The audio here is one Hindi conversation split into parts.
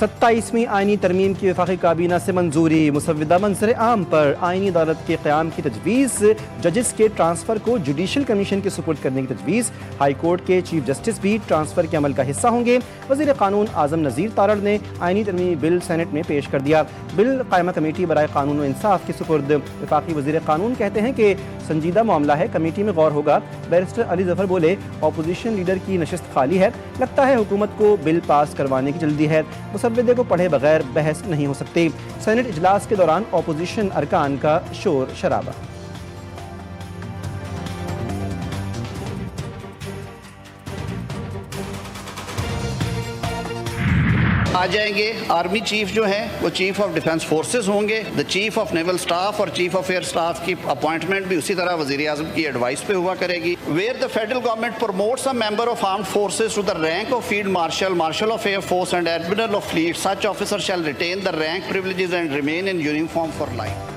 27वीं आईनी तरमीम की वफाकी काबीना से मंजूरी। मुसव्विदा मंजर आम पर आईनी अदालत के क़याम की तजवीज़। जजेस के ट्रांसफ़र को जुडिशल कमीशन के सुपुर्द करने की तजवीज़। हाई कोर्ट के चीफ जस्टिस भी ट्रांसफ़र के अमल का हिस्सा होंगे। वज़ीर क़ानून आज़म नज़ीर तारड़ ने आईनी तरमीमी बिल सेनेट में पेश कर दिया। बिल कायमा कमेटी बराए कानून व इंसाफ के सुपुर्द। वफाकी वज़ीर क़ानून कहते हैं कि संजीदा मामला है, कमेटी में गौर होगा। बैरिस्टर अली ज़फ़र बोले, अपोजिशन लीडर की नशिस्त खाली है, लगता है हुकूमत को बिल पास करवाने की जल्दी है। मुसव्विदे को पढ़े बगैर बहस नहीं हो सकती। सेनेट इजलास के दौरान अपोजिशन अरकान का शोर शराबा। आ जाएंगे। आर्मी चीफ जो हैं वो चीफ ऑफ डिफेंस फोर्सेस होंगे। The chief of naval staff और चीफ ऑफ एयर स्टाफ की अपॉइंटमेंट भी उसी तरह वज़ीर आज़म की एडवाइस पे हुआ करेगी। Where the federal government promotes a member of armed forces to the rank of field marshal, marshal of air force and admiral of fleet, such officer shall retain the rank privileges and remain in uniform for life.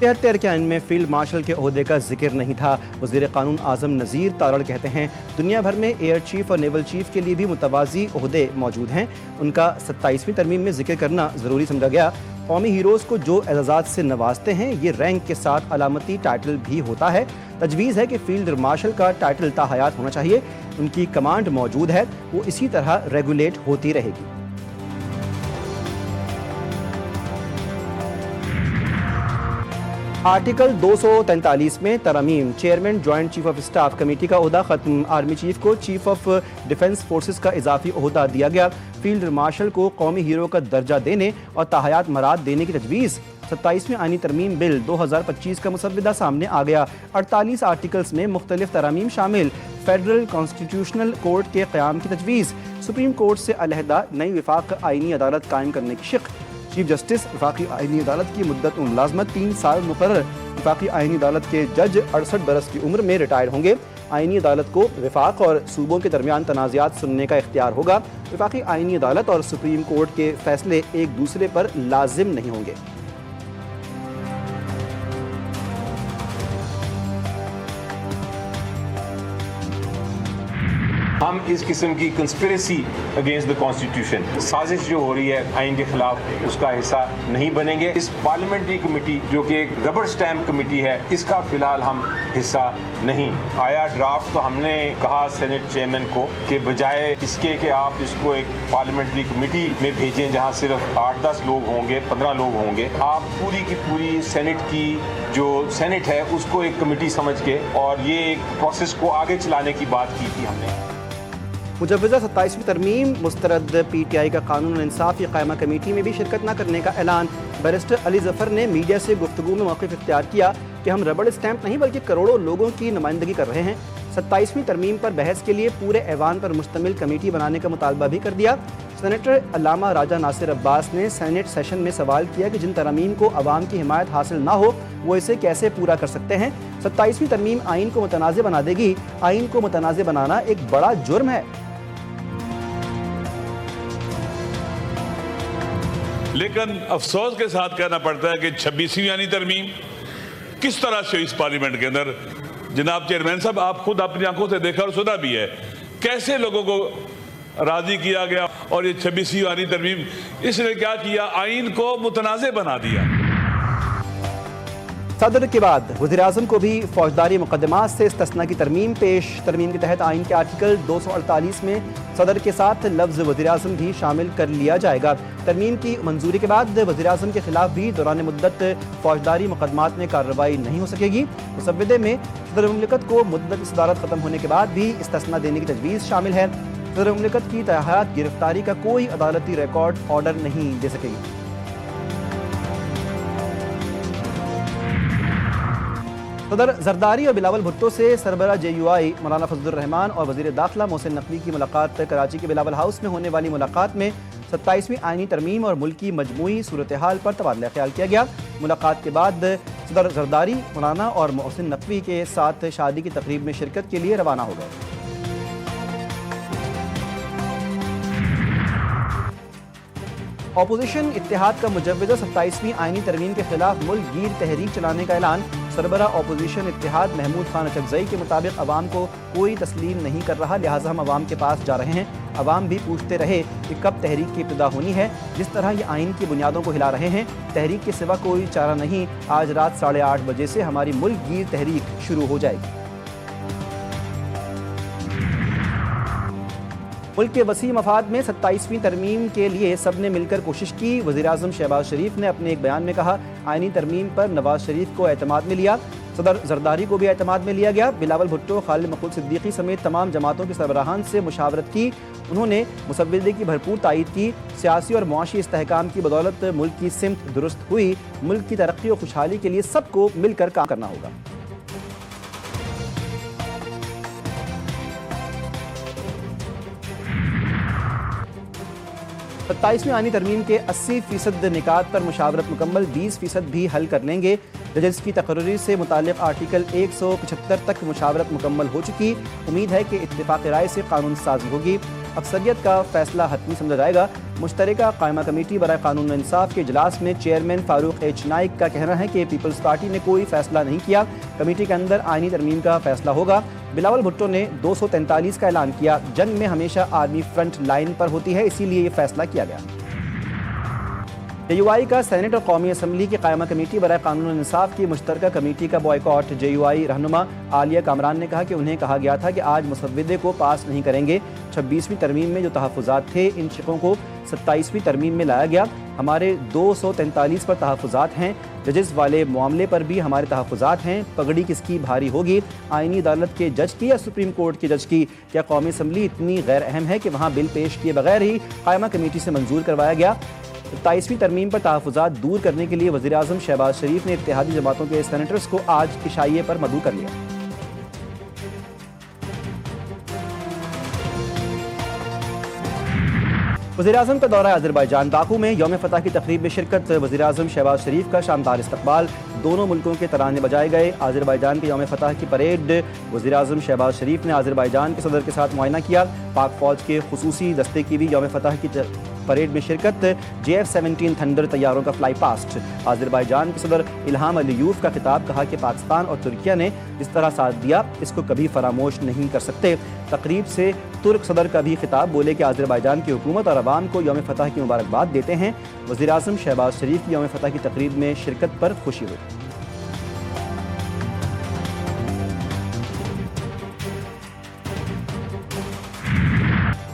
73 के आइन में फील्ड मार्शल के ओहदे का जिक्र नहीं था। वज़ीर क़ानून आज़म नज़ीर तारड़ कहते हैं, दुनिया भर में एयर चीफ और नेवल चीफ के लिए भी मुतवाज़ी ओहदे मौजूद हैं, उनका 27वीं तरमीम में जिक्र करना ज़रूरी समझा गया। कौमी हीरोज़ को जो एजाज़ात से नवाजते हैं, ये रैंक के साथ अलामती टाइटल भी होता है। तजवीज़ है कि फील्ड मार्शल का टाइटल ताहयात होना चाहिए। उनकी कमांड मौजूद है, वो इसी तरह रेगुलेट होती रहेगी। आर्टिकल 243 में तरमीम। Chairman joint chief of staff committee का ओहदा खत्म। आर्मी चीफ को चीफ ऑफ डिफेंस फोर्सेस का इजाफी ओहदा दिया गया। फील्ड मार्शल को कौमी हीरो का दर्जा देने और ताहयात मराद देने की तजवीज़। 27वीं आईनी तरमीम बिल 2025 का मुसव्विदा सामने आ गया। 48 आर्टिकल्स में मुख्तलिफ तरामीम शामिल। फेडरल कॉन्स्टिट्यूशनल कोर्ट के क़याम की तजवीज़। सुप्रीम कोर्ट से अलहदा नई विफाक आईनी अदालत कायम करने की शिक। चीफ जस्टिस वफाकी आईनी अदालत की मुद्दत मुलाजमत 3 साल मुकर्रर। वफाकी आईनी अदालत के जज 68 बरस की उम्र में रिटायर होंगे। आईनी अदालत को वफाक और सूबों के दरमियान तनाज़ात सुनने का इख्तियार होगा। वफाकी आईनी अदालत और सुप्रीम कोर्ट के फैसले एक दूसरे पर लाजिम नहीं होंगे। हम इस किस्म की कंस्पिरेसी अगेंस्ट द कॉन्स्टिट्यूशन, साजिश जो हो रही है आइन के खिलाफ, उसका हिस्सा नहीं बनेंगे। इस पार्लियामेंट्री कमेटी जो कि एक रबर स्टैम्प कमेटी है, इसका फिलहाल हम हिस्सा नहीं। आया ड्राफ्ट तो हमने कहा सेनेट चेयरमैन को कि बजाय इसके कि आप इसको एक पार्लियामेंट्री कमेटी में भेजें जहां सिर्फ 8-10 लोग होंगे, 15 लोग होंगे, आप पूरी की पूरी सेनेट की जो सेनेट है उसको एक कमेटी समझ के और ये एक प्रोसेस को आगे चलाने की बात की थी हमने। मुजव्वज़ा 27वीं तरमीम मुस्तरद। PTI का कानून और इंसाफ की कायमा कमेटी में भी शिरकत न करने का ऐलान। बैरिस्टर अली ज़फ़र ने मीडिया से गुफ्तगू में मौक़िफ़ इख्तियार किया कि हम रबड़ स्टैंप नहीं बल्कि करोड़ों लोगों की नुमाइंदगी कर रहे हैं। 27वीं तरमीम पर बहस के लिए पूरे ऐवान पर मुश्तमिल कमेटी बनाने का मुतालबा भी कर दिया। सेनेटर अल्लामा राजा नासिर अब्बास ने सेनेट सेशन में सवाल किया कि जिन तरमीम को अवाम की हिमायत हासिल ना हो, वो इसे कैसे पूरा कर सकते हैं। 27वीं तरमीम आइन को मुतनाज़ बना देगी। आइन को मुतनाज़ बनाना एक बड़ा जुर्म है। लेकिन अफसोस के साथ कहना पड़ता है कि 26वीं यानी तरमीम किस तरह से इस पार्लियामेंट के अंदर, जनाब चेयरमैन साहब आप खुद अपनी आंखों से देखा और सुना भी है, कैसे लोगों को राजी किया गया। और ये 26वीं यानी तरमीम इसने क्या किया, आइन को मुतनाज़ बना दिया। सदर के बाद वज़ीर-ए-आज़म को भी फौजदारी मुकदमात से इस्तिस्ना की तरमीम पेश। तरमीम के तहत आइन के आर्टिकल 248 में सदर के साथ लफ्ज़ वज़ीर-ए-आज़म भी शामिल कर लिया जाएगा। तरमीम की मंजूरी के बाद वज़ीर-ए-आज़म के खिलाफ भी दौरान मुद्दत फौजदारी मुकदमात में कार्रवाई नहीं हो सकेगी। मुसव्विदे में सदर मुमलिकत को मुद्दत सदारत ख़त्म होने के बाद भी इस्तिस्ना देने की तजवीज़ शामिल है। सदर मुमलिकत की तहत गिरफ्तारी का कोई अदालती रिकॉर्ड ऑर्डर नहीं दे सकेगी। सदर जरदारी और बिलावल भुट्टो से सरबरा JUI मौलाना फजलुर रहमान और वज़ीर दाखिला मोहसिन नकवी की मुलाकात। कराची के बिलावल हाउस में होने वाली मुलाकात में 27वीं आईनी तरमीम और मुल्की मजमूई सूरत हाल पर तबादला ख्याल किया गया। मुलाकात के बाद सदर जरदारी मौलाना और मोहसिन नकवी के साथ शादी की तकरीब में शिरकत के लिए रवाना हो गए। अपोजिशन इत्तेहाद का मुजव्वज़ा 27वीं आईनी तरमीम के खिलाफ मुल्क गीर तहरीक चलाने का ऐलान। सरबरा अपोजिशन इत्तेहाद महमूद खान अचकजई के मुताबिक अवाम को कोई तस्लीम नहीं कर रहा, लिहाजा हम अवाम के पास जा रहे हैं। अवाम भी पूछते रहे कि कब तहरीक की इब्तिदा होनी है। जिस तरह ये आइन की बुनियादों को हिला रहे हैं, तहरीक के सिवा कोई चारा नहीं। आज रात 8:30 बजे से हमारी मुल्क गिर तहरीक शुरू हो जाएगी। मुल्क के वसी मफाद में 27वीं तरमीम के लिए सब ने मिलकर कोशिश की। वज़ीर-ए-आज़म शहबाज शरीफ ने अपने एक बयान में कहा, आइनी तरमीम पर नवाज शरीफ को एतमाद में लिया, सदर जरदारी को भी एतमाद में लिया गया। बिलावल भुट्टो, खालिद मखदूम सिद्दीकी समेत तमाम जमातों के सरबराहान से मुशावरत की। उन्होंने मुसव्विदे की भरपूर तायीद की। सियासी और मुआशी इस्तेहकाम की बदौलत मुल्क की सिमत दुरुस्त हुई। मुल्क की तरक्की और खुशहाली के लिए सबको मिलकर काम करना होगा। 27वीं आईनी तरमीम के 80% निकात पर मुशावरत मुकम्मल, 20% भी हल कर लेंगे। जजेस की तकर्री से मुताल्लिक़ आर्टिकल 175 तक मुशावरत मुकम्मल हो चुकी। उम्मीद है कि इत्तेफाक राय से कानून साजी होगी। अक्सरियत का फैसला हतमी समझा जाएगा। मुश्तरका कायमा कमेटी बराए कानून व इंसाफ के इजलास में चेयरमैन फारूक एच नाइक का कहना है कि पीपल्स पार्टी ने कोई फैसला नहीं किया। कमेटी के अंदर आईनी तरमीम का फैसला होगा। बिलावल भुट्टो ने 243 का ऐलान किया। जंग में हमेशा आर्मी फ्रंट लाइन पर होती है, इसीलिए ये फैसला किया गया। JUI का सेनेट और कौमी असम्बली की कायमा कमेटी बराए कानून और इंसाफ की मुश्तरका कमेटी का बॉयकॉट। JUI रहनुमा आलिया कामरान ने कहा कि उन्हें कहा गया था कि आज मुसव्विदे को पास नहीं करेंगे। 26वीं तरमीम में जो तहफ़्फ़ुज़ात थे, इन शिकों को 27वीं तरमीम में लाया गया। हमारे 243 पर तहफ़्फ़ुज़ात हैं। जजेस वाले मामले पर भी हमारे तहफ़्फ़ुज़ात हैं। पगड़ी किसकी भारी होगी, आईनी अदालत के जज की या सुप्रीम कोर्ट के जज की? क्या कौमी असम्बली इतनी गैर अहम है कि वहाँ बिल पेश किए बगैर ही कायमा कमेटी से मंजूर करवाया गया? 27वीं तरमीम पर तहफ़्फ़ुज़ात दूर करने के लिए वज़ीर-ए-आज़म शहबाज शरीफ ने इत्तेहादी जमातों के सेनेटर्स को आज इशाइये पर मदऊ कर लिया। वज़ीर-ए-आज़म का दौरा अज़रबैजान। बाकू में यौम फ़तह की तक़रीब में शिरकत। वज़ीर-ए-आज़म शहबाज शरीफ का शानदार इस्तक़बाल। दोनों मुल्कों के तराने बजाए गए। अज़रबैजान के यौम फ़तह की परेड। वज़ीर-ए-आज़म शहबाज शरीफ ने अज़रबैजान के सदर के साथ मुआयना किया। पाक फ़ौज के खुसूसी दस्ते की भी यौम फ़तह की परेड में शिरकत। JF-17 थंडर तैयारों का फ्लाई पास्ट। अज़रबैजान के सदर इल्हाम अलीयूफ का खिताब। कहा कि पाकिस्तान और तुर्किया ने जिस तरह साथ दिया, इसको कभी फरामोश नहीं कर सकते। तकरीब से तुर्क सदर का भी खिताब। बोले कि अज़रबैजान की हुकूमत और अवाम को यौम फ़तह की मुबारकबाद देते हैं। वज़ीर-ए-आज़म शहबाज शरीफ की यौम फ़तह की तकरीब में शिरकत पर खुशी हुई।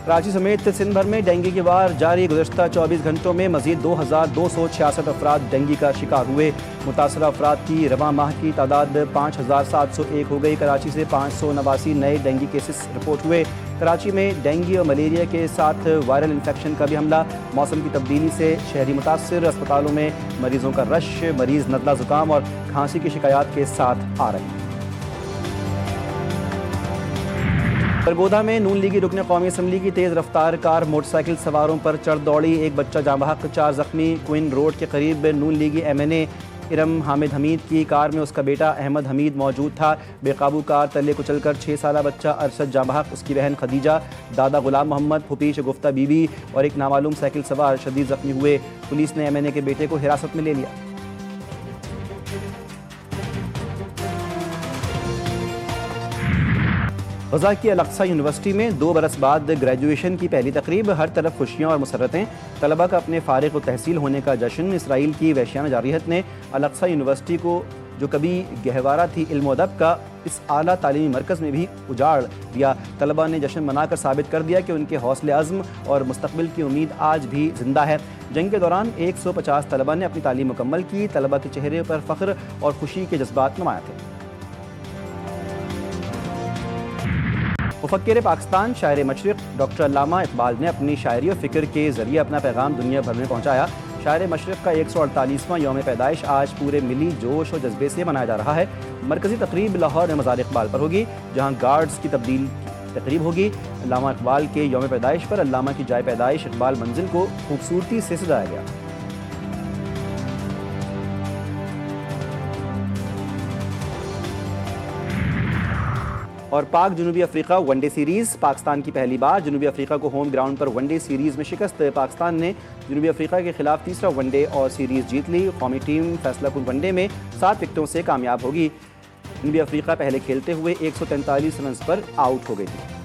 कराची समेत सिंध भर में डेंगू की वार जारी। गुज़श्ता 24 घंटों में मज़ीद 2266 अफराद डेंगू का शिकार हुए। मुतासरा अफराद की रवां माह की तादाद 5701 हो गई। कराची से 589 नए डेंगू केसेस रिपोर्ट हुए। कराची में डेंगू और मलेरिया के साथ वायरल इन्फेक्शन का भी हमला। मौसम की तब्दीली से शहरी मुतासर। अस्पतालों में मरीजों का रश। मरीज नज़ला ज़ुकाम और खांसी की शिकायत के साथ आ रहे हैं। सरगोधा में नून लीगी रुकने कौमी असम्बली की तेज़ रफ्तार कार मोटरसाइकिल सवारों पर चढ़ दौड़ी। एक बच्चा जाँ बहक, 4 जख्मी। क्वीन रोड के करीब नून लीगी MNA इरम हामिद हमीद की कार में उसका बेटा अहमद हमीद मौजूद था। बेकाबू कार तले कुचलकर 6 साला बच्चा अरशद जाँ बहक, उसकी बहन खदीजा, दादा गुलाम मोहम्मद, फुपी शगुफ्ता बीबी और एक नामालूम साइकिल सवार शदीद जख्मी हुए। पुलिस ने MNA के बेटे को हिरासत में ले लिया। गज़ा की अल-अक़सा यूनिवर्सिटी में 2 बरस बाद ग्रेजुएशन की पहली तकरीब। हर तरफ खुशियाँ और मुसर्रतें। तलबा का अपने फ़ारिग़ व तहसील होने का जश्न। इसराइल की वहशियाना जारहियत ने अल-अक़सा यूनिवर्सिटी को, जो कभी गहवारा थी इल्म अदब का, इस आला तालीमी मरकज़ में भी उजाड़ दिया। तलबा ने जश्न मनाकर साबित कर दिया कि उनके हौसले अज़्म और मुस्तक़बिल की उम्मीद आज भी ज़िंदा है। जंग के दौरान 150 तलबा ने अपनी तालीम मुकम्मल की। तलबा के चेहरे पर फ़ख्र और खुशी के जज्बात नुमाया थे। मुफ़क्किर पाकिस्तान शायर मशरिक़ डॉक्टर अल्लामा इकबाल ने अपनी शायरी और फ़िक्र के ज़रिए अपना पैगाम दुनिया भर में पहुँचाया। शायर मशरिक़ का 148वां यौम पैदाइश आज पूरे मिली जोश और जज्बे से मनाया जा रहा है। मरकज़ी तकरीब लाहौर में मज़ार इकबाल पर होगी, जहाँ गार्ड्स की तकरीब होगी। अल्लामा इकबाल के यौम पैदाइश पर अल्लामा की जाए पैदाइश इकबाल मंजिल को खूबसूरती से सजाया गया। और पाक जनूबी अफ्रीका वनडे सीरीज़, पाकिस्तान की पहली बार जनूबी अफ्रीका को होम ग्राउंड पर वनडे सीरीज़ में शिकस्त। पाकिस्तान ने जनूबी अफ्रीका के खिलाफ तीसरा वनडे और सीरीज़ जीत ली। कौमी टीम फैसलाकुन वनडे में 7 विकेटों से कामयाब होगी। जनूबी अफ्रीका पहले खेलते हुए 143 रन पर आउट हो गई थी।